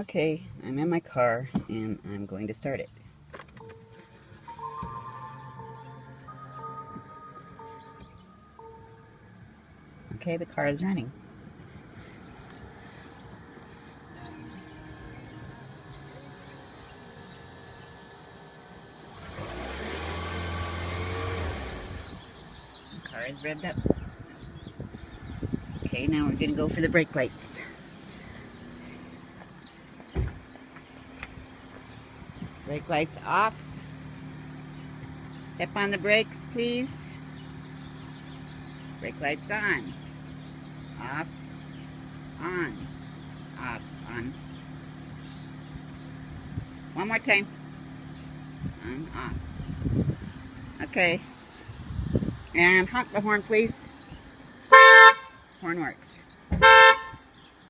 Okay, I'm in my car and I'm going to start it. Okay, the car is running. The car is revved up. Okay, now we're going to go for the brake lights. Brake lights off. Step on the brakes, please. Brake lights on. Off. On. Off. On. One more time. On. Off. Okay. And honk the horn, please. Horn works.